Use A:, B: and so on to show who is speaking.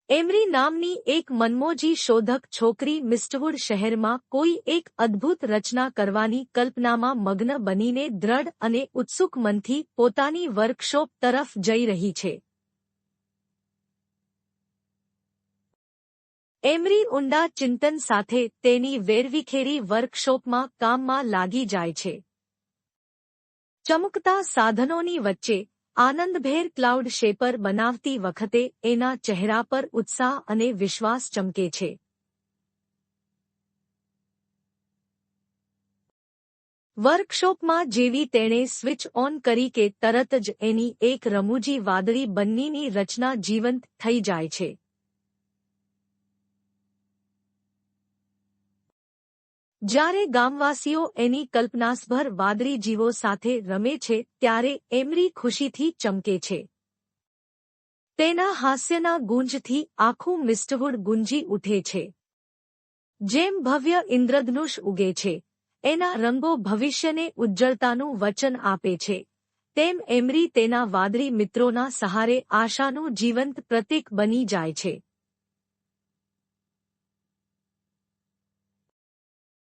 A: Emery નામની એક મનમોજી શોધક છોકરી મિસ્ટવુડ શહેરમાં કોઈ એક અદ્ભુત રચના કરવાની કલ્પનામાં મગ્ન બનીને દ્રઢ અને ઉત્સુક મનથી પોતાની વર્કશોપ તરફ જઈ રહી છે. એમરી ઊંડા ચિંતન સાથે તેની વેરવિખેરી વર્કશોપમાં કામમાં લાગી જાય છે. ચમકતા સાધનોની વચ્ચે આનંદભેર ક્લાઉડ શેપર બનાવતી વખતે એના ચહેરા પર ઉત્સાહ અને વિશ્વાસ ચમકે છે. વર્કશોપમાં જેવી તેણે સ્વિચ ઓન કરી કે તરત જ એની એક રમૂજી વાદળી બન્નીની રચના જીવંત થઈ જાય છે. જ્યારે ગામવાસીઓ એની કલ્પનાસભર વાદળી જીવો સાથે રમે છે ત્યારે એમરી ખુશીથી ચમકે છે. તેના હાસ્યના ગુંજથી આખું મિસ્ટવુડ ગુંજી ઉઠે છે. જેમ ભવ્ય ઇન્દ્રધનુષ ઉગે છે, એના રંગો ભવિષ્યને ઉજ્જળતાનું વચન આપે છે, તેમ એમરી તેના વાદળી મિત્રોના સહારે આશાનું જીવંત પ્રતીક બની જાય છે.